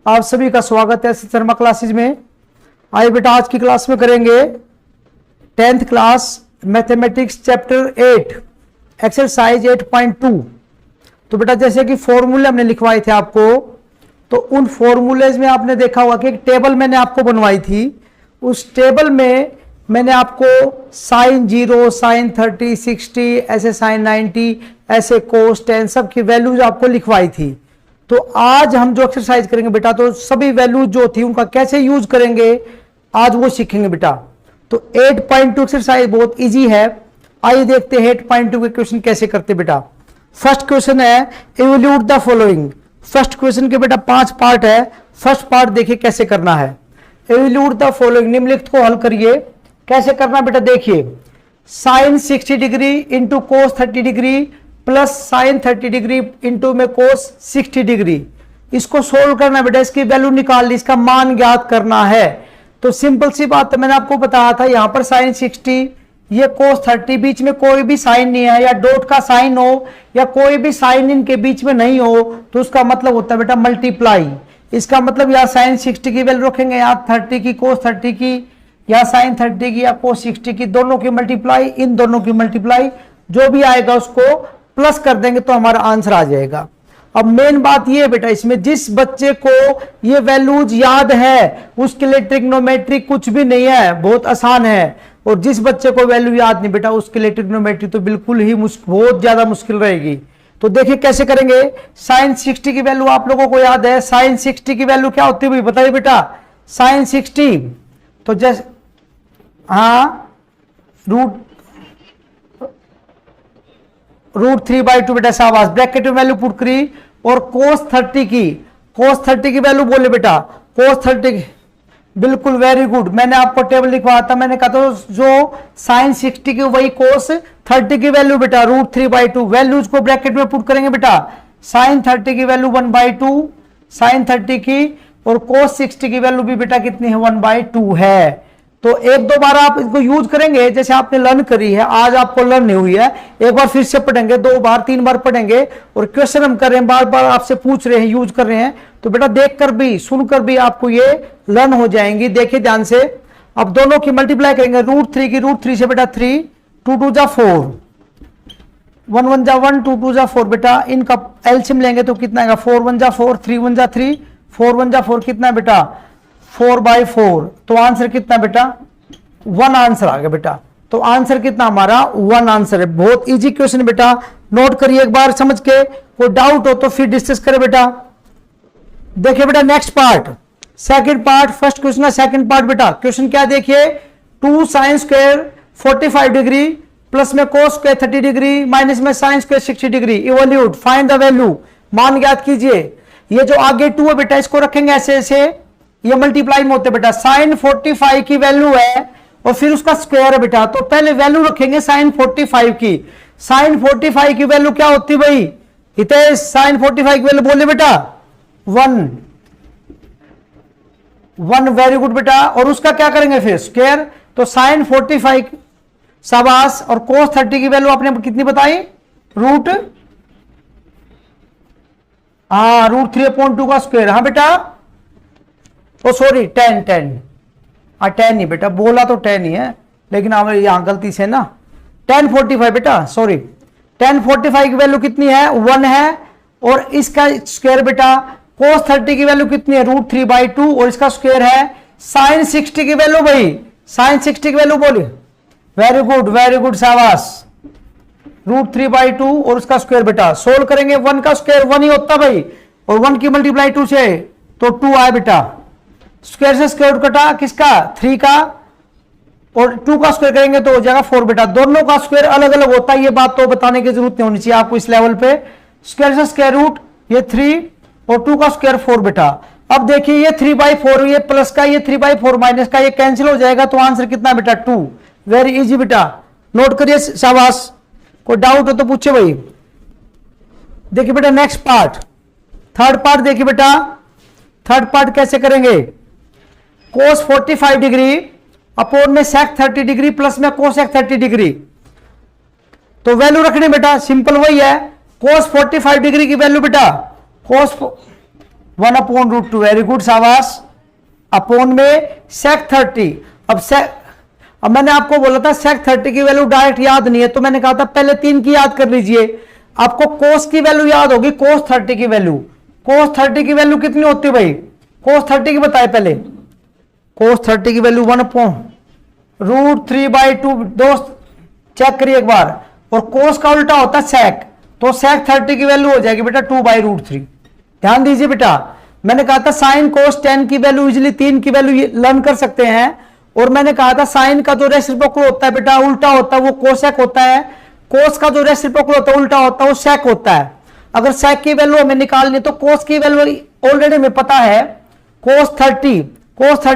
आप सभी का स्वागत है शर्मा क्लासेज में। आइए बेटा, आज की क्लास में करेंगे 10th class mathematics chapter 8 exercise 8.2। तो बेटा जैसे कि फॉर्मूले हमने लिखवाए थे आपको, तो उन फॉर्मूलेज में आपने देखा होगा कि एक टेबल मैंने आपको बनवाई थी। उस टेबल में मैंने आपको साइन 0, साइन 30, 60, ऐसे साइन 90, ऐसे कोस 10 सब की वैल्यूज आपको लिखवाई थी। तो आज हम जो एक्सरसाइज करेंगे बेटा, तो सभी वैल्यूज जो थी उनका कैसे यूज करेंगे आज वो सीखेंगे बेटा। तो 8.2 एक्सरसाइज बहुत इजी है। आइए देखते हैं 8.2 के क्वेश्चन कैसे करते बेटा। फर्स्ट क्वेश्चन है evaluate the following. First question के बेटा 5 पार्ट है। फर्स्ट पार्ट देखिए कैसे करना है। इवैल्यूएट द फॉलोइंग, निम्नलिखित को हल करिए। कैसे करना बेटा देखिए, sine 60 degree into cos 30 degree plus sine 30 degree into में कोस 60 डिग्री, इसको सोल्व करना बेटा। इसकी वैल्यू निकाल ली, इसका मान ज्ञात करना है। तो सिंपल सी बात है, मैंने आपको बताया था यहां पर साइन 60, ये कोस 30, बीच में कोई भी साइन नहीं है, या डॉट का साइन हो या कोई भी साइन इनके बीच में नहीं हो, तो उसका मतलब होता है बेटा मल्टीप्लाई। इसका मतलब या साइन 60 की वैल्यू रखेंगे, या 30 की कोस 30 की, या साइन 30 की या कोस 60 की, दोनों की मल्टीप्लाई, इन दोनों की मल्टीप्लाई, जो भी आएगा उसको प्लस कर देंगे तो हमारा आंसर आ जाएगा। अब मेन बात ये है बेटा, इसमें जिस बच्चे को ये वैल्यूज याद है उसके लिए ट्रिग्नोमेट्री कुछ भी नहीं है, बहुत आसान है। और जिस बच्चे को वैल्यू याद नहीं बेटा, उसके लिए ट्रिग्नोमेट्री तो बिल्कुल ही बहुत ज्यादा मुश्किल रहेगी। तो देखिए कैसे करेंगे। साइन 60 की वैल्यू आप लोगों को याद है। साइन 60 की वैल्यू क्या होती है बताइए बेटा। साइन 60 तो जैसे रूट 3/2 बेटा, शाबाश। ब्रैकेट में वैल्यू पुट करी। और कोस 30 की वैल्यू बोले बेटा, कोस 30 की, बिल्कुल वेरी गुड। मैंने आपको टेबल लिखवाया था, मैंने कहा था जो साइन 60 की वही कोस 30 की वैल्यू बेटा रूट 3/2। वैल्यूज को ब्रैकेट में पुट करेंगे बेटा। साइन 30 की वैल्यू 1/2 साइन 30 की, और कोस 60 की वैल्यू भी बेटा कितनी है 1/2 है। तो एक दो बार आप इसको यूज करेंगे, जैसे आपने लर्न करी है, आज आपको लर्न नहीं हुई है, एक बार फिर से पढ़ेंगे, 2 बार 3 बार पढ़ेंगे। और क्वेश्चन हम कर रहे हैं, बार बार आपसे पूछ रहे हैं, यूज कर रहे हैं, तो बेटा देखकर भी सुनकर भी आपको ये लर्न हो जाएंगी। देखिए ध्यान से। अब दोनों की मल्टीप्लाई करेंगे। रूट 3 की, रूट 3 से बेटा 3, 2 2 जा 4, 1 1 जा 1, 2 2 जा 4 बेटा। इनका एलसीएम लेंगे तो कितना आएगा, 4 1 जा 4, 3 1 जा 3, 4 1 जा 4 कितना बेटा 4/4। तो आंसर कितना बेटा 1 आंसर आ गया बेटा। तो आंसर कितना हमारा 1 आंसर है। बहुत इजी क्वेश्चन बेटा, नोट करिए एक बार समझ के। कोई डाउट हो तो फिर डिस्कस करें बेटा। देखिए बेटा next part, second part. First question है सेकंड पार्ट बेटा। क्वेश्चन क्या देखिए, 2 साइन स्क्वायर 45 डिग्री प्लस में कोस स्क्वायर 30 डिग्री माइनस में sine square 60 degree. Evaluate, find the value, मान ज्ञात कीजिए। ये जो आगे 2 है बेटा, इसको रखेंगे ऐसे ऐसे, ये मल्टीप्लाई में होते बेटा। साइन 45 की वैल्यू है और फिर उसका स्क्वायर है बेटा, तो पहले वैल्यू रखेंगे साइन 45 की। साइन 45 की वैल्यू क्या होती भाई, इतने साइन 45 की वैल्यू बोले बेटा 1 1, वेरी गुड बेटा। और उसका क्या करेंगे फिर स्क्वायर, तो साइन 45, शाबाश। और कोस 30 की वैल्यू आपने कितनी बताई, रूट 3/2 का स्क्वायर। हाँ बेटा, ओ सॉरी 10 नहीं बेटा, बोला तो 10 ही है, लेकिन हमें यहां गलती से ना 10 45 बेटा, सॉरी 10 45 की वैल्यू कितनी है 1 है। और इसका स्क्वायर बेटा कोस 30 की वैल्यू कितनी है रूट 3/2, और इसका स्क्वायर है साइन 60 की वैल्यू भाई, साइन 60 की वैल्यू बोली, वेरी गुड शाबाश। रूट 3/2 और उसका स्क्वायर बेटा। सोल्व करेंगे, 1 का स्क्वायर 1 ही होता भाई, और 1 की मल्टीप्लाई 2 से तो 2 आए बेटा। स्क्वायर से स्क्वायर रूट कटा किसका 3 का, और 2 का स्क्वायर करेंगे तो हो जाएगा 4 बेटा। दोनों का स्क्वायर अलग अलग होता है, ये बात तो बताने की जरूरत नहीं होनी चाहिए आपको इस लेवल पे। स्क्वायर से स्क्वायर रूट ये 3 और 2 का स्क्वायर 4 बेटा। अब देखिए ये 3/4, ये प्लस का, ये 3/4 माइनस का, ये कैंसिल हो जाएगा, तो आंसर कितना बेटा 2। वेरी इजी बेटा, नोट करिए शाबाश। कोई डाउट हो तो पूछे भाई। देखिए बेटा नेक्स्ट पार्ट, थर्ड पार्ट देखिए बेटा। थर्ड पार्ट कैसे करेंगे, कोस 45 डिग्री अपोन में सेक 30 डिग्री प्लस में कोसेक 30 डिग्री। तो वैल्यू रखनी बेटा, सिंपल वही है। कोस 45 डिग्री की वैल्यू बेटा, कोस 1/√2, वेरी गुड शाबाश। अपोन में sec 30। अब मैंने आपको बोला था sec 30 की वैल्यू डायरेक्ट याद नहीं है, तो मैंने कहा था पहले 3 की याद कर लीजिए। आपको cos की वैल्यू याद होगी, cos 30 की वैल्यू। cos 30 की वैल्यू कितनी होती है भाई? cos 30 की बताए पहले। cos 30 की वैल्यू 1/√3/2। दोस्त चेक करिए एक बार। और cos का उल्टा होता है sec, तो sec 30 की वैल्यू हो जाएगी बेटा 2/√3। ध्यान दीजिए बेटा, मैंने कहा था साइन cos 10 की वैल्यू इजिली 3 की वैल्यू लर्न कर सकते हैं। और मैंने कहा था साइन का जो रेसिप्रोकल होता है बेटा उल्टा होता है वो कोसेक होता है। कोस का जो रेसिप्रोकल होता है उल्टा होता है वो सेक होता है। अगर सेक की वैल्यू हमें निकालनी है तो कोस की वैल्यू ऑलरेडी हमें पता है, cos 30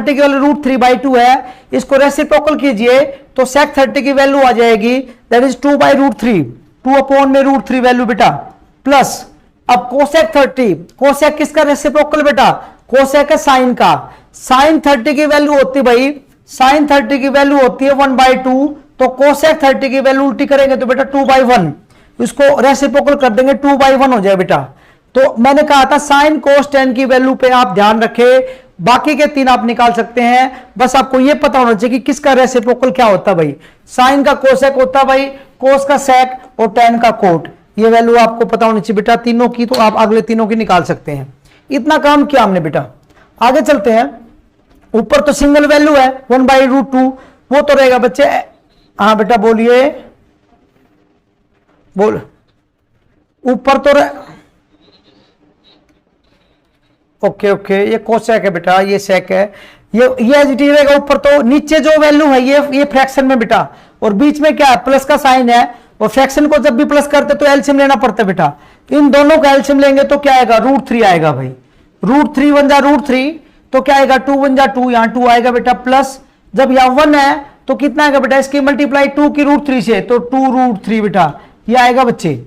की वैल्यू √3/2 है। इसको रेसिप्रोकल कीजिए तो sec 30 की वैल्यू आ जाएगी, दैट इज 2/√3, 2/√3 वैल्यू बेटा, प्लस अब cosec 30, cosec किसका रेसिप्रोकल बेटा? cosec है साइन का। साइन 30 की वैल्यू होती भाई, साइन 30 की वैल्यू होती है 1/2, तो cosec 30 की वैल्यू उल्टी करेंगे तो बेटा 2/1, इसको रेसिप्रोकल कर देंगे 2/1 हो जाए बेटा। तो मैंने कहा था साइन cos 10 की वैल्यू पे आप ध्यान रखें, बाकी के 3 आप निकाल सकते हैं। बस आपको यह पता होना चाहिए कि किसका रेसिप्रोकल क्या होता है भाई। साइन का कोसेक होता है भाई, कोस का सेक और टेन का कोट। ये वैल्यू आपको पता होनी चाहिए बेटा तीनों की, तो आप अगले तीनों की निकाल सकते हैं। इतना काम किया हमने बेटा, आगे चलते हैं। ऊपर तो सिंगल वैल्यू है 1/√2, वो तो रहेगा बच्चे। हाँ बेटा बोलिए, बोल। ऊपर तो ओके ये कोसेक है बेटा, ये सेक है, ये एजिटी रहेगा ऊपर। तो नीचे जो वैल्यू है ये फ्रैक्शन में बेटा, और बीच में क्या है? प्लस का साइन है। और फ्रैक्शन को जब भी प्लस करते तो एलसीएम लेना पड़ता है बेटा। इन दोनों का एलसीएम लेंगे तो क्या आएगा? √3 आएगा भाई। √3 1 जा √3, तो क्या आएगा? 2 1 जा 2, यहां 2 आएगा बेटा, प्लस जब यहां 1 है तो कितना आएगा बेटा? इसकी मल्टीप्लाई 2 की √3 से, तो 2√3 बेटा ये आएगा बच्चे।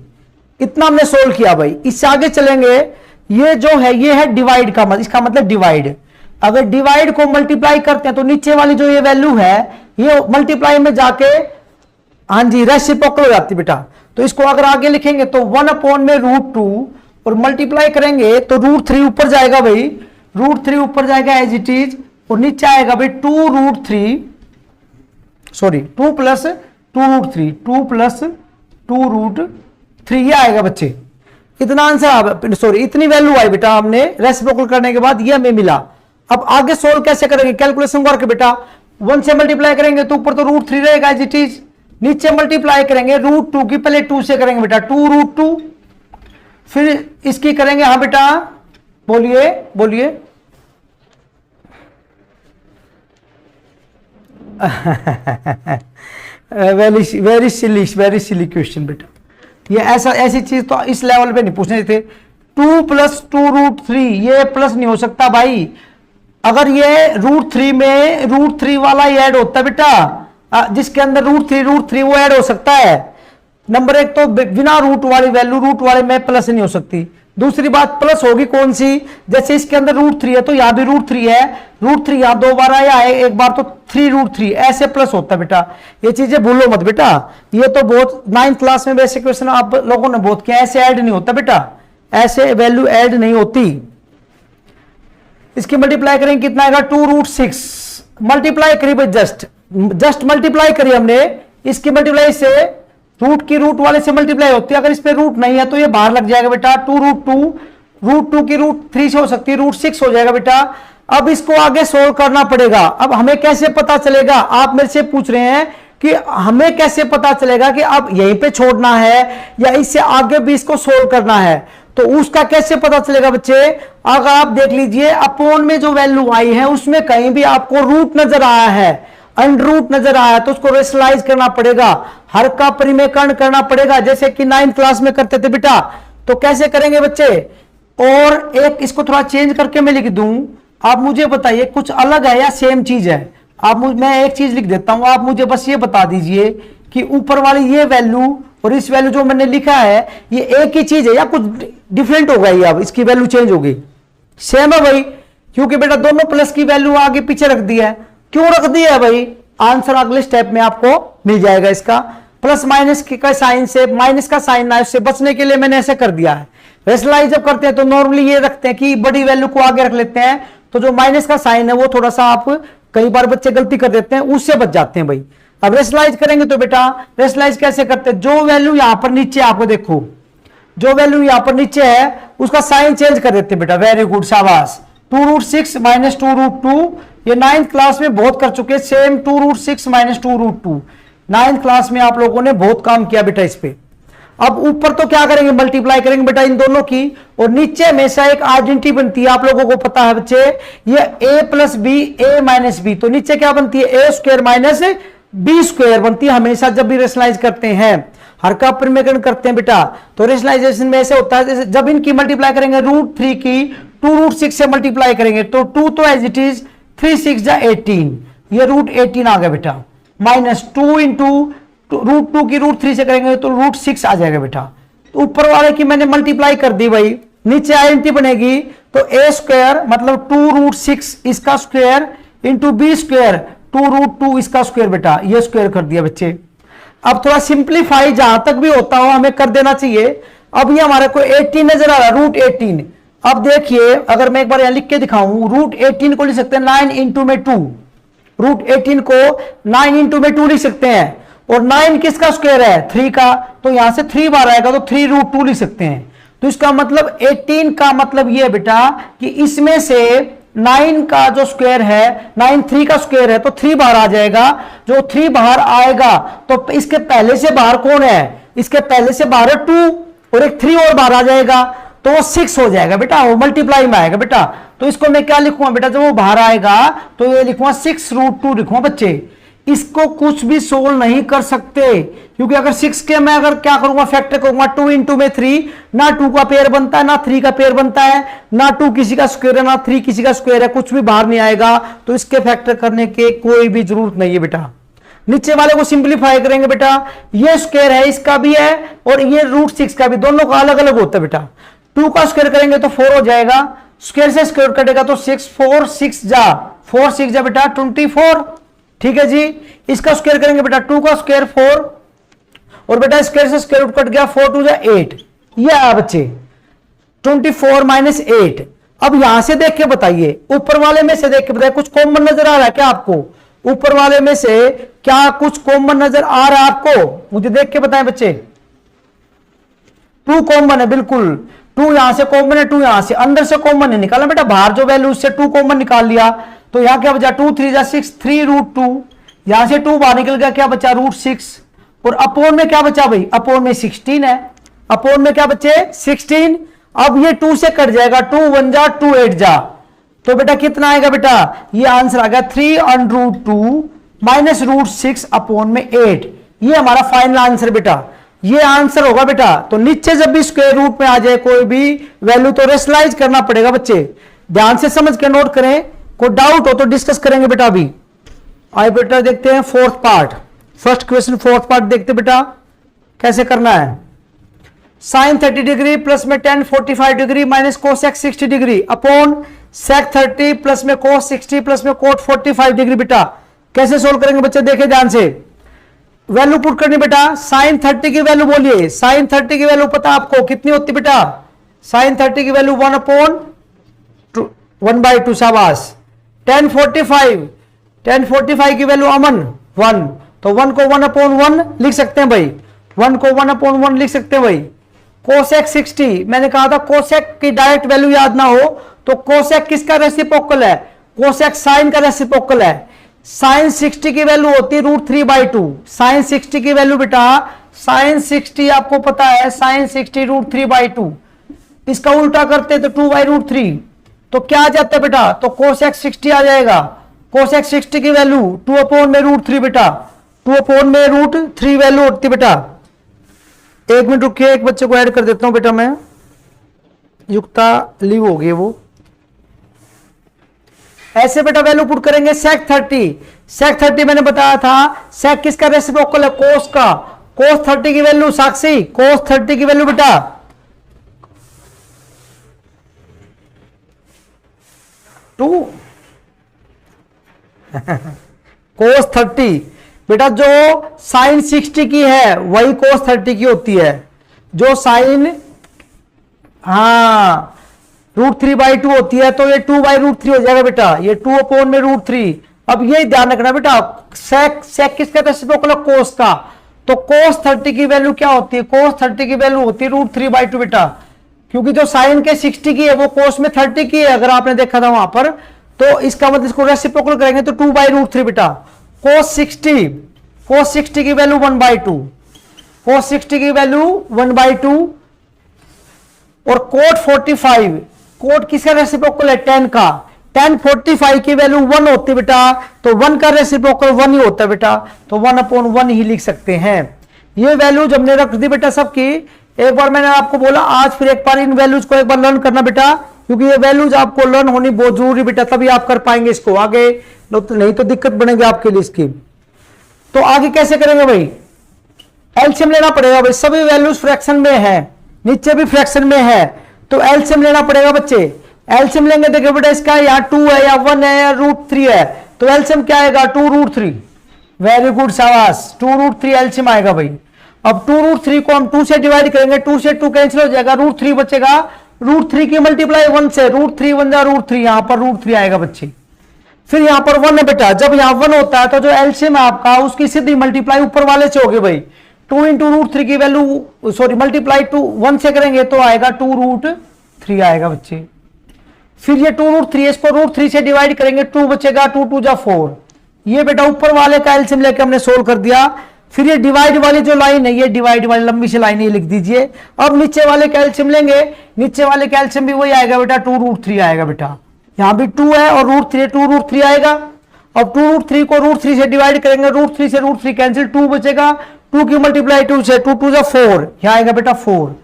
इतना हमने सोल्व किया भाई। इससे आगे चलेंगे। ये जो है ये है डिवाइड का मतलब, इसका मतलब डिवाइड। अगर डिवाइड को मल्टीप्लाई करते हैं तो नीचे वाली जो ये वैल्यू है ये मल्टीप्लाई में जाके हाँ जी रेसिप्रोकल हो जाती बेटा। तो इसको अगर आगे लिखेंगे तो 1/√2 और मल्टीप्लाई करेंगे तो √3 ऊपर जाएगा भाई, √3 ऊपर जाएगा एज इट इज, और नीचे आएगा भाई 2√3, सॉरी 2 + 2√3, 2 + 2√3 ये आएगा बच्चे। इतना आंसर, सॉरी इतनी वैल्यू आई बेटा हमने रेसिप्रोकल करने के बाद, ये हमें मिला। अब आगे सोल्व कैसे करेंगे? कैलकुलेशन वर्क बेटा। 1 से मल्टीप्लाई करेंगे तो ऊपर तो √3 रहेगा एज इट इज, नीचे मल्टीप्लाई करेंगे √2 की, पहले 2 से करेंगे बेटा 2√2, फिर इसकी करेंगे, हाँ बेटा बोलिए बोलिए वेरी सिली क्वेश्चन बेटा। ये ऐसी चीज तो इस लेवल पे नहीं पूछने थे। 2 + 2√3 ये प्लस नहीं हो सकता भाई। अगर ये √3 में √3 वाला ही ऐड होता बेटा, जिसके अंदर √3 वो ऐड हो सकता है। नंबर 1 तो बिना रूट वाली वैल्यू, रूट वाले में प्लस नहीं हो सकती। दूसरी बात प्लस होगी कौन सी? जैसे इसके अंदर √3 है तो यहां भी √3 है, √3 यहां 2 बार आया है, एक बार तो 3√3 ऐसे प्लस होता है बेटा। ये चीजें भूलो मत बेटा। ये तो बहुत 9th क्लास में बेसिक क्वेश्चन आप लोगों ने बहुत किया, ऐसे ऐड नहीं होता बेटा, ऐसे वैल्यू ऐड नहीं होती। इसकी मल्टीप्लाई करेंगे कितना आएगा? 2√6 मल्टीप्लाई करिए, जस्ट मल्टीप्लाई करिए हमने। इसकी मल्टीप्लाई से रूट की रूट वाले से मल्टीप्लाई होती है, अगर इस पे रूट नहीं है तो ये बाहर लग जाएगा बेटा। 2√2 √2 की √3 से हो सकती है, √6 हो जाएगा बेटा। अब इसको आगे सोल्व करना पड़ेगा। अब हमें कैसे पता चलेगा? आप मेरे से पूछ रहे हैं कि हमें कैसे पता चलेगा कि अब यहीं पे छोड़ना है या इससे आगे भी इसको सोल्व करना है, तो उसका कैसे पता चलेगा बच्चे? अगर आप देख लीजिए अपोन में जो वैल्यू आई है उसमें कहीं भी आपको रूट नजर आया है, अंडर रूट नजर आया है, तो उसको रेशनलाइज करना पड़ेगा, हर का परिमेयकरण करना पड़ेगा, जैसे कि 9th क्लास में करते थे बेटा। तो कैसे करेंगे बच्चे? और एक इसको थोड़ा चेंज करके मैं लिख दूं, आप मुझे बताइए कुछ अलग है या सेम चीज है? मैं एक चीज लिख देता हूं, आप मुझे बस ये बता दीजिए कि ऊपर वाली ये वैल्यू और इस वैल्यू जो मैंने लिखा है ये एक ही चीज है या कुछ डिफरेंट हो गई? अब इसकी वैल्यू चेंज हो गई? सेम है भाई, क्योंकि बेटा दोनों प्लस की वैल्यू आगे पीछे रख दी है। क्यों रख दी है भाई? आंसर अगले स्टेप में आपको मिल जाएगा। इसका प्लस माइनस का साइन से, माइनस का साइन ना उससे बचने के लिए मैंने ऐसे कर दिया है। रेशनलाइज जब करते हैं तो नॉर्मली ये रखते हैं कि बड़ी वैल्यू को आगे रख लेते हैं, तो जो माइनस का साइन है वो थोड़ा सा आप कई बार बच्चे गलती कर देते हैं, उससे बच जाते हैं भाई। अब रेशनलाइज करेंगे तो बेटा रेशनलाइज कैसे करते हैं, जो वैल्यू यहां पर नीचे आपको देखो, जो वैल्यू यहां पर नीचे है उसका साइन चेंज कर देते हैं बेटा। वेरी गुड, शाबाश। 2√6 माइनस 2√2, ये 9th क्लास में बहुत कर चुके हैं। सेम 2√6 माइनस 2√2 9th क्लास में आप लोगों ने बहुत काम किया बेटा इस पे। अब ऊपर तो क्या करेंगे, मल्टीप्लाई करेंगे बेटा इन दोनों की, और नीचे हमेशा एक आइडेंटिटी बनती है, आप लोगों को पता है बच्चे, ये a plus b a minus b, तो नीचे क्या बनती है, a square minus b square बनती है हमेशा जब भी रेशनलाइज करते हैं, हर का परिमेयकरण करते हैं बेटा। तो रेशनलाइजेशन में ऐसे होता है, जैसे जब इनकी मल्टीप्लाई करेंगे √3 की 2√6 से मल्टीप्लाई करेंगे तो 2 तो एज इट इज, 3 6 जा 18, ये √18 आ गया बेटा, माइनस 2 इंटू √2 की √3 से करेंगे तो √6 आ जाएगा बेटा। तो ऊपर वाले की मैंने मल्टीप्लाई कर दी भाई, नीचे आइडेंटिटी बनेगी, तो a स्क्वायर मतलब 2√6 इसका स्क्वायर इंटू बी स्क्वायर 2√2 इसका स्क्वायर बेटा, ये स्क्वायर कर दिया बच्चे। अब थोड़ा सिंप्लीफाई जहां तक भी होता हो हमें कर देना चाहिए। अब ये हमारे को 18 नजर आ रहा है, √18। अब देखिए अगर मैं एक बार यहां लिख के दिखाऊं, √18 को लिख सकते हैं 9 इंटू में 2, √18 को 9 इंटू में 2 लिख सकते हैं, और 9 किसका स्क्वायर है, 3 का, तो यहां से 3 बार आएगा तो 3√2 लिख सकते हैं। तो इसका मतलब 18 का मतलब ये बेटा कि इसमें से 9 का जो स्क्वायर है, 9 3 का स्क्वायर है तो 3 बाहर आ जाएगा, जो 3 बाहर आएगा तो इसके पहले से बाहर कौन है, इसके पहले से बाहर है 2, और एक 3 और बाहर आ जाएगा तो वो 6 हो जाएगा बेटा, वो मल्टीप्लाई में आएगा बेटा। तो इसको मैं क्या लिखूंगा बेटा, जब वो बाहर आएगा तो ये लिखूंगा 6√2 लिखूंगा बच्चे। इसको कुछ भी सोल्व नहीं कर सकते, क्योंकि अगर 6 के मैं अगर क्या करूंगा, फैक्टर करूंगा 2 इंटू में 3, ना 2 का पेयर बनता है ना 3 का पेयर बनता है, ना 2 किसी का स्क्वायर है ना 3 किसी का स्क्वायर है, कुछ भी बाहर नहीं आएगा, तो इसके फैक्टर करने के कोई भी जरूरत नहीं है बेटा। नीचे वाले को सिंप्लीफाई करेंगे बेटा, ये स्क्वायर है इसका भी है और ये √6 का भी, दोनों का अलग अलग होता है बेटा। 2 का स्क्वायर करेंगे तो 4 हो जाएगा, स्क्वायर से स्क्वायर कटेगा तो 6 4 6 जा 4 6 जा बेटा 24, ठीक है जी। इसका स्क्वायर करेंगे बेटा, 2 का स्क्वायर 4, और बेटा स्क्वायर से स्क्वायर रूट कट गया, 4 2 जा 8, ये आया बच्चे 24 माइनस 8। अब यहां से देख के बताइए, ऊपर वाले में से देख के बताइए, कुछ कॉमन नजर आ रहा है क्या आपको, ऊपर वाले में से क्या कुछ कॉमन नजर आ रहा है आपको, मुझे देख के बताएं बच्चे। 2 कॉमन है, बिल्कुल 2 यहां से कॉमन है, 2 यहां से, अंदर से कॉमन है निकाला बेटा, बाहर जो वैल्यू उससे 2 कॉमन निकाल लिया, तो यहां क्या बचा, 2 3 जा 6, 3√2, यहां से 2 बाहर निकल गया, क्या बचा √6, और अपोन में क्या बचा भाई, अपोन में 16 है, अपोन में क्या बचे 16। अब ये 2 से कट जाएगा, 2 1 जा 2 8 जा, तो बेटा कितना आएगा बेटा, ये आंसर आ गया 3√2 माइनस √6 अपोन में 8, ये हमारा फाइनल आंसर बेटा, ये आंसर होगा बेटा। तो नीचे जब भी स्क्वायर रूट में आ जाए कोई भी वैल्यू तो रेशनलाइज करना पड़ेगा बच्चे, ध्यान से समझ के नोट करें, कोई डाउट हो तो डिस्कस करेंगे बेटा। अभी आइए बेटा देखते हैं fourth part, first question fourth part देखते बेटा कैसे करना है। साइन 30 डिग्री प्लस में tan 45 degree minus cosec 60 degree upon sec 30 plus में कोस 60 प्लस में कोट 45 डिग्री। बेटा कैसे सोल्व करेंगे बच्चे, देखे ध्यान से, वैल्यू पुट करनी बेटा। साइन 30 की वैल्यू बोलिए, साइन 30 की वैल्यू पता आपको कितनी होती बेटा, साइन 30 की वैल्यू 1/2, शाबाश। tan 45 की वैल्यू अमन 1, तो 1 को 1/1 लिख सकते हैं भाई, 1 को 1/1 लिख सकते हैं भाई। कोसेक 60, मैंने कहा था कोसेक की डायरेक्ट वैल्यू याद ना हो तो कोसेक किसका रेसिप्रोकल है, कोसेक साइन का रेसिप्रोकल है। साइन 60 की वैल्यू होती है √3/2, साइन 60 की वैल्यू बेटा, साइन 60 आपको पता है, साइन 60 √3/2, इसका उल्टा करते तो 2/√3, तो क्या आ जाता है बेटा, तो कोसेक 60 आ जाएगा। कोसेक 60 की वैल्यू 2/√3 बेटा, 2/√3 वैल्यू होती बेटा। एक मिनट रुकिए, एक बच्चे को ऐड कर देता हूं बेटा मैं, युक्ता लीव हो गई वो। ऐसे बेटा वैल्यू पुट करेंगे सेक 30, सेक 30 मैंने बताया था सेक किसका रेसिप्रोकल है, कोस का। कोस 30 की वैल्यू साक्षी, कोस 30 की वैल्यू बेटा 2 कोस 30 बेटा, जो साइन 60 की है वही कोस 30 की होती है, जो साइन हाँ √3/2 होती है, तो ये 2/√3 हो जाएगा बेटा, ये 2/√3। अब ये ध्यान रखना बेटा, सेक किसका रेसिप्रोकल कोस का, तो cos 30 की वैल्यू क्या होती है, cos 30 की वैल्यू होती है √3/2 बेटा, क्योंकि जो साइन के 60 की है वो cos में 30 की है, अगर आपने देखा था वहां पर, तो इसका मतलब इसको रेसिप्रोकल करेंगे तो 2/√3 बेटा। cos 60 की वैल्यू 1/2, cos 60 की वैल्यू 1/2, और cot 45, cot किसका रेसिप्रोकल है, 10 का, tan 45 की वैल्यू 1 होती है बेटा, तो 1 का रेसिप्रोकल 1 ही होता है बेटा, तो 1/1 ही लिख सकते हैं। ये वैल्यू जब ने रख दी बेटा सबकी, एक बार मैंने आपको बोला आज फिर एक बार इन वैल्यूज को एक बार लर्न करना बेटा, क्योंकि ये वैल्यूज आपको लर्न होनी बहुत जरूरी बेटा, तभी आप कर पाएंगे इसको आगे, नहीं तो दिक्कत बनेगी आपके लिए इसकी। तो आगे कैसे करेंगे भाई, एलसीएम लेना पड़ेगा भाई, सभी वैल्यूज फ्रैक्शन में है, नीचे भी फ्रैक्शन में है, तो एलसीएम लेना पड़ेगा बच्चे। एलसीएम लेंगे, देखिए बेटा इसका यहाँ 2 है या 1 है या √3 है, तो एलसीएम क्या आएगा, 2√3। वेरी गुड शाबाश, 2√3 एलसीएम आएगा भाई। अब 2√3 को हम 2 से डिवाइड करेंगे, 2 से 2 कैंसिल हो जाएगा, √3 बचेगा, √3 की मल्टीप्लाई 1 से, √3 1 जा √3, यहां पर √3 आएगा बच्चे। फिर यहां पर 1 है बेटा, जब यहां 1 होता है तो जो एलसीएम है आपका उसकी सीधी मल्टीप्लाई ऊपर वाले से होगी भाई, 2 × √3 की वैल्यू सॉरी मल्टीप्लाई 1 से करेंगे तो आएगा 2√3 आएगा बच्चे। फिर ये 2√3 इसको √3 से डिवाइड करेंगे, 2 बचेगा, 2 2 जा 4, ये बेटा ऊपर वाले का एलसीएम लेके हमने सोल्व कर दिया। फिर ये डिवाइड वाली जो लाइन है, ये डिवाइड वाली लंबी सी लाइन ये लिख दीजिए। अब नीचे वाले कैल्शियम लेंगे, नीचे वाले कैल्शियम भी वही आएगा बेटा, 2√3 आएगा बेटा, यहां भी 2 है और √3 2√3 आएगा। अब 2√3 को √3 से डिवाइड करेंगे, √3 से √3 कैंसिल, 2 बचेगा, 2 की मल्टीप्लाई 2 से, 2 2 जा 4, यहां आएगा बेटा 4।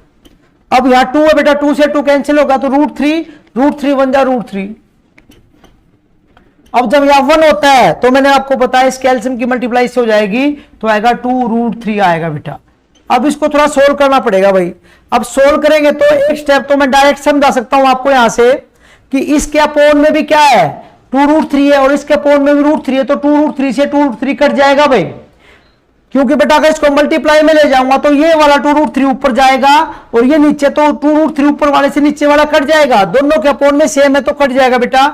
अब यहां 2 है बेटा, 2 से 2 कैंसिल होगा तो √3 1 जा √3। अब जब यहां 1 होता है तो मैंने आपको बताया इस कैल्शियम की मल्टीप्लाई से हो जाएगी, तो आएगा 2√3 आएगा बेटा। अब इसको थोड़ा सोल्व करना पड़ेगा भाई। अब सोल्व करेंगे तो एक स्टेप तो मैं डायरेक्ट समझा सकता हूं आपको यहां से कि इसके अपोन में भी क्या है, 2√3 है, और इसके अपोन में भी √3 है, तो 2√3 से 2√3 कट जाएगा भाई, क्योंकि बेटा अगर इसको मल्टीप्लाई में ले जाऊंगा तो ये वाला 2√3 ऊपर जाएगा और ये नीचे, तो 2√3 ऊपर वाले से नीचे वाला कट जाएगा, दोनों के अपोन में सेम है तो कट जाएगा बेटा।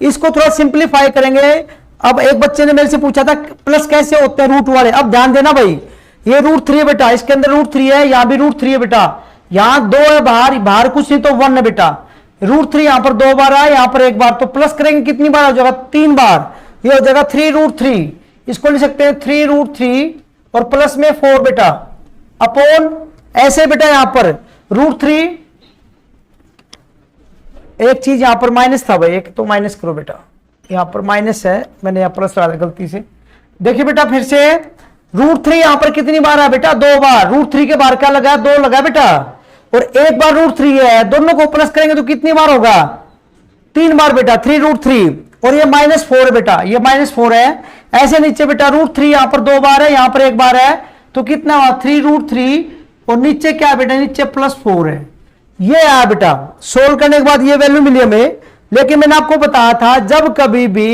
इसको थोड़ा सिंप्लीफाई करेंगे। अब एक बच्चे ने मेरे से पूछा था प्लस कैसे होते हैं रूट वाले, अब ध्यान देना भाई, ये √3 है बेटा, इसके अंदर √3 है, यहां भी √3 है बेटा, यहां 2 है, बाहर कुछ नहीं तो 1 है बेटा, √3 यहां पर 2 बार आया, यहां पर 1 बार, तो प्लस करेंगे कितनी बार हो जाएगा, 3 बार, ये हो जाएगा 3√3, इसको लिख सकते हैं 3√3 और प्लस में 4 बेटा, अपोन ऐसे बेटा यहां पर √3, एक चीज यहां पर माइनस था भाई, एक तो माइनस करो बेटा, यहां पर माइनस है, मैंने यहां प्लस डाला गलती से। देखिए बेटा फिर से √3 यहां पर कितनी बार है बेटा, 2 बार, √3 के बाहर क्या लगा, 2 लगा बेटा, और 1 बार √3 है, दोनों को प्लस करेंगे तो कितनी बार होगा, 3 बार बेटा, 3√3, और ये -4 है बेटा, ये -4 है, ऐसे नीचे बेटा √3 यहां पर 2 बार है, यहां पर 1 बार है, तो कितना हुआ 3√3, और नीचे क्या है बेटा, नीचे +4 है, ये आया बेटा। सोल्व करने के बाद ये वैल्यू मिली हमें, लेकिन मैंने आपको बताया था जब कभी भी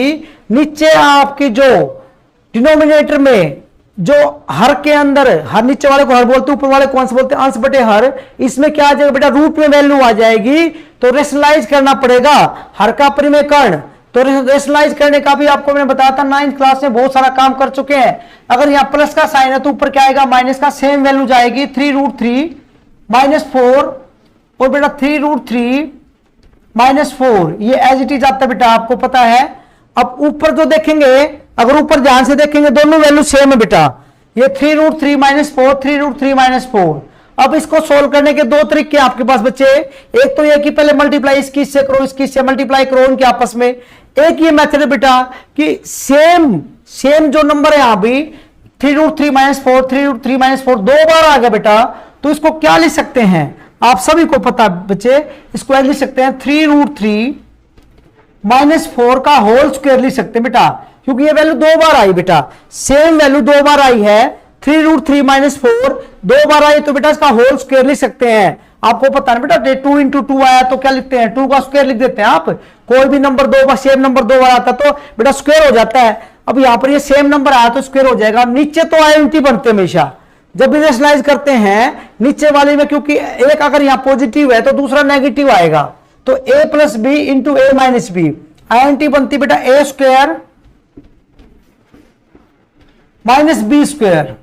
नीचे आपकी जो डिनोमिनेटर में जो हर के अंदर, हर नीचे वाले को हर बोलते हैं, ऊपर वाले को अंश बोलते हैं, अंश बटे हर, इसमें क्या आ जाएगा बेटा, रूट में वैल्यू आ जाएगी, तो रेशनलाइज करना पड़ेगा हर का परिमेय कर्ण, तो रेशनलाइज करने का भी आपको मैंने बताया था 9th क्लास में, बहुत सारा काम कर चुके हैं। अगर यहाँ प्लस का साइन है तो ऊपर क्या आएगा, माइनस का, सेम वैल्यू जाएगी, 3√3 -4 और बेटा 3√3 -4, ये एज इट इज आता है बेटा, आपको पता है। अब ऊपर जो देखेंगे, अगर ऊपर ध्यान से देखेंगे दोनों वैल्यू सेम है बेटा, ये 3√3 -4, 3√3 -4। अब इसको सोल्व करने के 2 तरीके आपके पास बच्चे, एक तो ये कि पहले मल्टीप्लाई इसकी से करो, इसकी से मल्टीप्लाई करो उनके आपस में, एक ये मेथड है बेटा कि सेम जो नंबर है यहां भी 3√3 -4, 3√3 -4 2 बार आ गया बेटा, तो इसको क्या लिख सकते हैं, आप सभी को पता बच्चे, इसको लिख सकते हैं 3√3 -4 का होल स्क्वायर लिख सकते हैं बेटा, क्योंकि ये वैल्यू 2 बार आई बेटा, सेम वैल्यू 2 बार आई है, 3√3 -4 2 बार आई, तो बेटा इसका होल स्क्वायर लिख सकते हैं। आपको पता है बेटा 2 × 2 आया तो क्या लिखते हैं, 2 का स्क्वायर लिख देते हैं आप, कोई भी नंबर 2 बार, सेम नंबर 2 बार आता तो बेटा स्क्वायर हो जाता है। अब यहां पर ये सेम नंबर आया तो स्क्वायर हो जाएगा, नीचे तो आइडेंटिटी बनते हमेशा, जब भी रेशनलाइज करते हैं नीचे वाले में, क्योंकि एक अगर यहां पॉजिटिव है तो दूसरा नेगेटिव आएगा, तो a plus b into a minus b, आईएनटी बनती बेटा a square minus b square.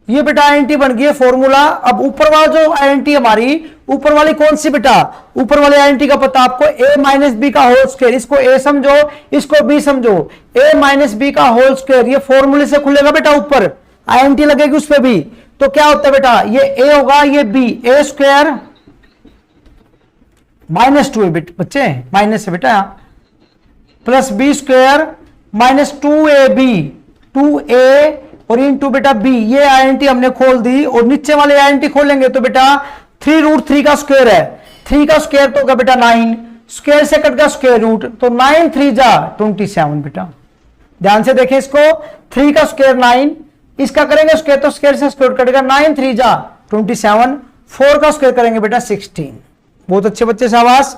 ये बेटा आईएनटी बन गई है फॉर्मूला। अब ऊपर वाला जो आईएनटी हमारी, ऊपर वाली कौन सी बेटा, ऊपर वाले आईएनटी का पता आपको, a माइनस बी का होल स्क्वायर, इसको a समझो इसको b समझो, a माइनस बी का होल स्क्वायर, ये फॉर्मूले से खुलेगा बेटा, ऊपर आईएनटी लगेगी उस पर भी। तो क्या होता है बेटा, ये a होगा ये b, a स्क्वायर माइनस 2 बच्चे, माइनस है बेटा, plus B square minus 2ab, 2a और इंटू बेटा b। ये आईएनटी हमने खोल दी, और नीचे वाले आईएनटी खोलेंगे तो बेटा 3√3 का स्क्वायर है, 3 का स्क्वायर तो होगा बेटा 9, स्क्वायर से कट गया स्क्वायर रूट, तो 9 3 जा 27 बेटा। ध्यान से देखें इसको, 3 का स्क्वायर 9, इसका करेंगे स्क्वायर तो स्क्वायर से स्क्वायर कटेगा, 9 3 जा 27, 4 का स्क्वायर करेंगे बेटा 16। बहुत अच्छे बच्चे, शाबाश।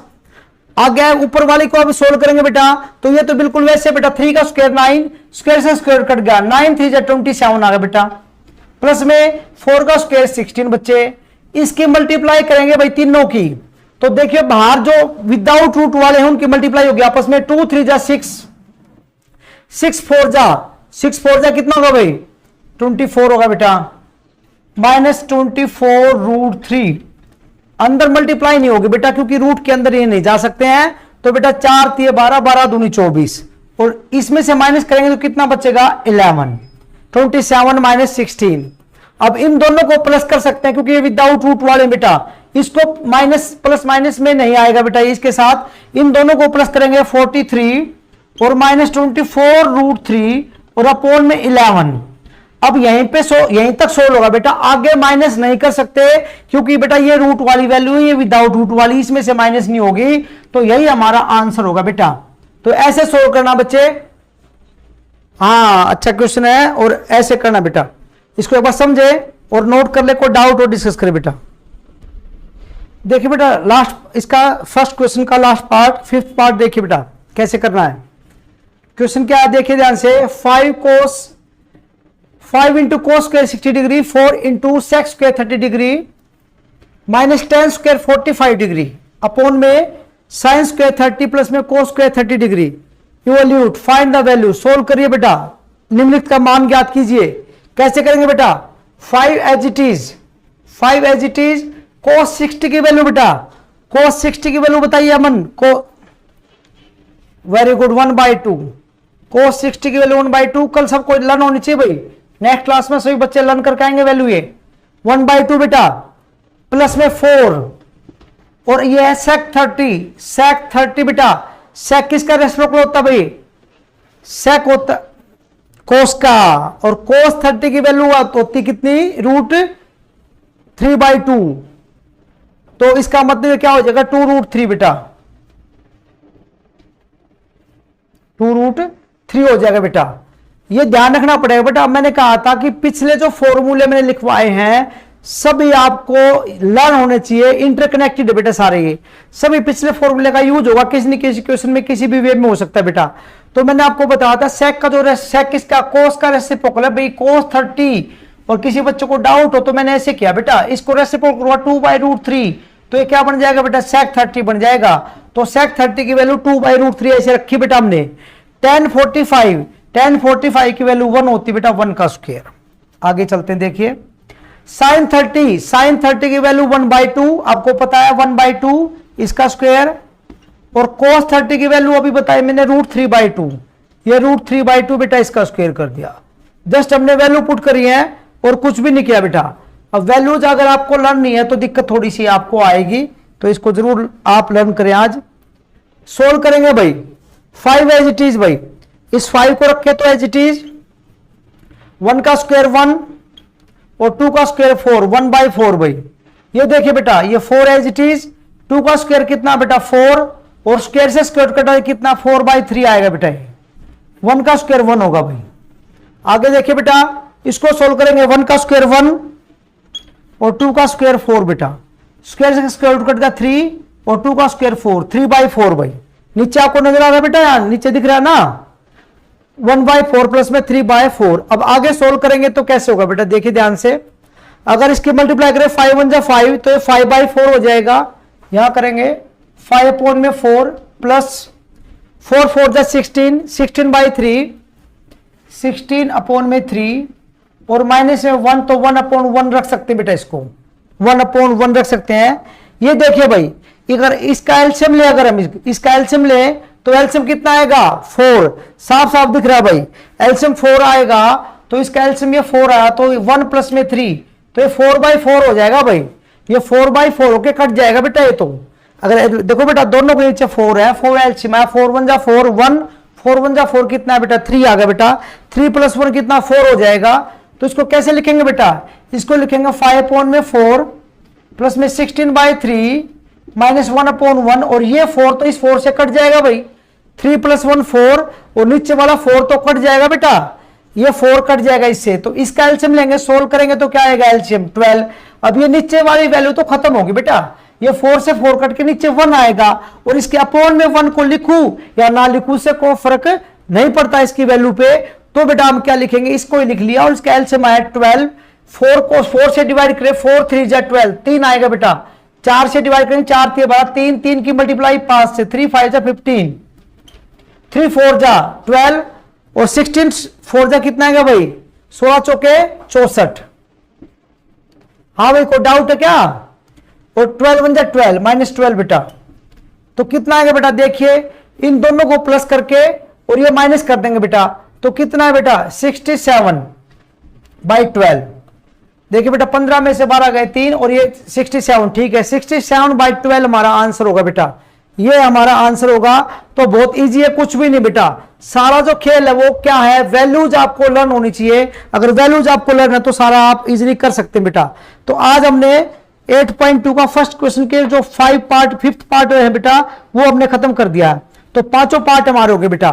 आगे ऊपर वाले को अब सोल्व करेंगे बेटा, तो ये तो बिल्कुल वैसे बेटा, 3 का स्क्वायर 9, स्क्वायर से स्क्वायर कट गया, 9 3 जा 27 आ गया बेटा, प्लस में 4 का स्क्वायर 16 बच्चे। इसकी मल्टीप्लाई करेंगे भाई तीनों की, तो देखिए बाहर जो विदाउट रूट वाले हैं उनकी मल्टीप्लाई होगी आपस में, 2 3 जा 6, 6 4 जा कितना होगा भाई 24 होगा बेटा, माइनस 24√3। अंदर मल्टीप्लाई नहीं होगी बेटा, क्योंकि रूट के अंदर ये नहीं जा सकते हैं, तो बेटा 4 3 12, 12 दूनी 24, और इसमें से माइनस करेंगे तो कितना बचेगा 11, 27 माइनस 16। अब इन दोनों को प्लस कर सकते हैं क्योंकि ये विदाउट रूट वाले बेटा, इसको माइनस प्लस माइनस में नहीं आएगा बेटा, इसके साथ इन दोनों को प्लस करेंगे 43 और माइनस 24√3 और अपोन में 11। अब यहीं पे यहीं तक सोल्व होगा बेटा, आगे माइनस नहीं कर सकते क्योंकि बेटा ये रूट वाली वैल्यू है, ये विदाउट रूट वाली, इसमें से माइनस नहीं होगी, तो यही हमारा आंसर होगा बेटा। तो ऐसे सोल्व करना बच्चे, हाँ अच्छा क्वेश्चन है, और ऐसे करना बेटा, इसको एक बार समझे और नोट कर ले, कोई डाउट और डिस्कस करे बेटा। देखिए बेटा लास्ट इसका फर्स्ट क्वेश्चन का लास्ट पार्ट, फिफ्थ पार्ट देखिए बेटा कैसे करना है। क्वेश्चन क्या है देखिए ध्यान से, 5 into cos square 60 degree, 4 into sex square 30 degree, minus 10 square 45 degree, upon में साइन स्क्वायर 30 प्लस में cos square 30 degree. Evolute, find the value, solve करिए बेटा, निम्नलिखित का मान ज्ञात कीजिए। कैसे करेंगे बेटा, 5 एज इट इज, कोस 60 की वैल्यू बेटा, कोस 60 की वैल्यू बताइए अमन को, वेरी गुड, 1/2, कोस 60 की वैल्यू 1/2। कल सबको लर्न होनी चाहिए भाई, नेक्स्ट क्लास में सभी बच्चे लर्न करके आएंगे वैल्यू ये 1/2 बेटा, प्लस में 4 और ये है सेक 30 बेटा, सेक किसका रेसिप्रोकल होता भाई, सेक होता कोस का, और कोस 30 की वैल्यू होती कितनी, √3/2, तो इसका मतलब क्या हो जाएगा 2√3 बेटा, 2√3 हो जाएगा बेटा। ये ध्यान रखना पड़ेगा बेटा, मैंने कहा था कि पिछले जो फॉर्मूले मैंने लिखवाए हैं सभी आपको लर्न होने चाहिए, इंटरकनेक्टेड है बेटा सारे, ये सभी पिछले फॉर्मूले का यूज होगा किसी न किसी क्वेश्चन में, किसी भी वे में हो सकता है बेटा। तो मैंने आपको बताया था सेक का जो सेक किसका, कोस का रेसिप्रोकल है भाई, कोस 30, और किसी बच्चे को डाउट हो तो मैंने ऐसे किया बेटा, इसको रेसिप्रोकल हुआ 2/√3, तो ये क्या बन जाएगा बेटा, सेक 30 बन जाएगा। तो सेक 30 की वैल्यू 2/√3 ऐसे रखी बेटा हमने। 1045 की वैल्यू 1 होती बेटा, 1 का स्क्वायर। आगे चलते हैं देखिए, साइन 30 की वैल्यू 1/2, आपको पता है 1/2 इसका स्क्वायर, और कोस 30 की वैल्यू अभी बताई मैंने √3/2, ये √3/2 बेटा इसका स्क्वायर कर दिया। जस्ट हमने वैल्यू पुट करी है और कुछ भी नहीं किया बेटा। अब वैल्यूज अगर आपको लर्न नहीं है तो दिक्कत थोड़ी सी आपको आएगी, तो इसको जरूर आप लर्न करें। आज सोल्व करेंगे भाई, 5 एज इट इज भाई, इस 5 को रखे तो एज इट इज, 1 का स्क्वायर 1 और 2 का स्क्वायर 4, 1/4 भाई। ये देखिए बेटा, ये 4 एज इट इज, 2 का स्क्वायर कितना बेटा 4, और स्क्वायर से स्क्वायर कटा कितना 4/3 आएगा बेटा, 1 का स्क्वायर 1 होगा भाई। आगे देखिए बेटा, इसको सोल्व करेंगे, 1 का स्क्वायर 1 और 2 का स्क्वायर 4 बेटा, स्क्वायर से स्क्वायर कट गया 3 और 2 का स्क्वायर 4, 3/4 भाई। नीचे आपको नजर आ रहा है बेटा, यहां नीचे दिख रहा है ना, 1/4 प्लस में 3/4। अब आगे सोल्व करेंगे तो कैसे होगा बेटा, देखिए ध्यान से, अगर इसकी मल्टीप्लाई करें 5 1 जा 5 तो ये 5/4 हो जाएगा। यहां करेंगे 5/4 प्लस 4 4 जा 16 16/3 16/3 और माइनस में 1 तो 1/1 रख सकते हैं बेटा, इसको 1/1 रख सकते हैं। ये देखिए भाई, अगर इसका एलसीएम ले, अगर हम इसका एलसीएम ले तो एलसीएम कितना आएगा 4, साफ साफ दिख रहा है भाई, एलसीएम 4 आएगा। तो इसका एलसीएम ये 4 आया तो 1 प्लस में 3 तो ये 4/4 हो जाएगा भाई, ये 4/4 होके कट जाएगा बेटा। ये तो अगर देखो बेटा दोनों के नीचे 4 है, 4 एलसीएम है, 4 1 जा 4 1 4 1 जा 4 कितना है बेटा 3 आ गया बेटा, 3 + 1 कितना 4 हो जाएगा। तो इसको कैसे लिखेंगे बेटा, इसको लिखेंगे 5/4 प्लस में 16/3 माइनस 1/1 और ये 4 तो इस 4 से कट जाएगा भाई, 3 + 1 4 और नीचे वाला 4 तो कट जाएगा बेटा, ये 4 कट जाएगा इससे। तो इसका एलसीएम लेंगे, सोल्व करेंगे तो क्या आएगा एलसीएम 12। अब ये नीचे वाली वैल्यू तो खत्म होगी बेटा, ये 4 से 4 कट के नीचे 1 आएगा और इसके अपोन में 1 को लिखूं या ना लिखूं से कोई फर्क नहीं पड़ता इसकी वैल्यू पे। तो बेटा हम क्या लिखेंगे, इसको ही लिख लिया और इसका एलसीएम आया 12। 4 को 4 से डिवाइड करें 4 3 जा 12 3 आएगा बेटा, 4 से डिवाइड करें 4 3 12 3 3 की मल्टीप्लाई 5 से 3 5 जा 15 3 4 जा 12 और 16 4 जा कितना आएगा भाई 16 चौके 64। हाँ भाई कोई डाउट है क्या, और 12 1 जा 12 -12 बेटा, तो कितना आएगा बेटा, देखिए इन दोनों को प्लस करके और ये माइनस कर देंगे बेटा, तो कितना है बेटा 67/12। देखिए बेटा 15 में से 12 गए 3 और ये 67, ठीक है 67/12 हमारा आंसर होगा बेटा, ये हमारा आंसर होगा। तो बहुत इजी है, कुछ भी नहीं बेटा, सारा जो खेल है वो क्या है, वैल्यूज आपको लर्न होनी चाहिए। अगर वैल्यूज आपको लर्न है तो सारा आप इजीली कर सकते हैं बेटा। तो आज हमने 8.2 का फर्स्ट क्वेश्चन के जो 5 पार्ट 5th पार्ट है बेटा वो हमने खत्म कर दिया है, तो 5 पार्ट हमारे हो गए बेटा।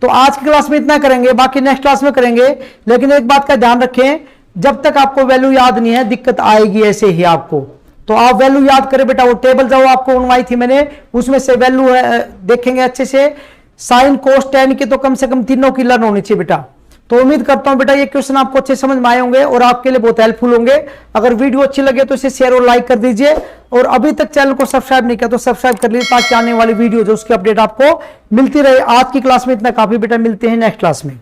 तो आज की क्लास में इतना करेंगे, बाकी नेक्स्ट क्लास में करेंगे। लेकिन एक बात का ध्यान रखें, जब तक आपको वैल्यू याद नहीं है दिक्कत आएगी ऐसे ही आपको। तो आप वैल्यू याद करें बेटा, वो टेबल जो आपको बनवाई थी मैंने उसमें से वैल्यू देखेंगे अच्छे से, साइन कोस टेन की तो कम से कम तीनों की लर्न होनी चाहिए बेटा। तो उम्मीद करता हूं बेटा ये क्वेश्चन आपको अच्छे समझ में आए होंगे और आपके लिए बहुत हेल्पफुल होंगे। अगर वीडियो अच्छी लगे तो इसे शेयर और लाइक कर दीजिए, और अभी तक चैनल को सब्सक्राइब नहीं किया तो सब्सक्राइब कर लीजिए ताकि आने वाली वीडियो जो उसकी अपडेट आपको मिलती रहे। आज की क्लास में इतना काफी बेटा, मिलते हैं नेक्स्ट क्लास में।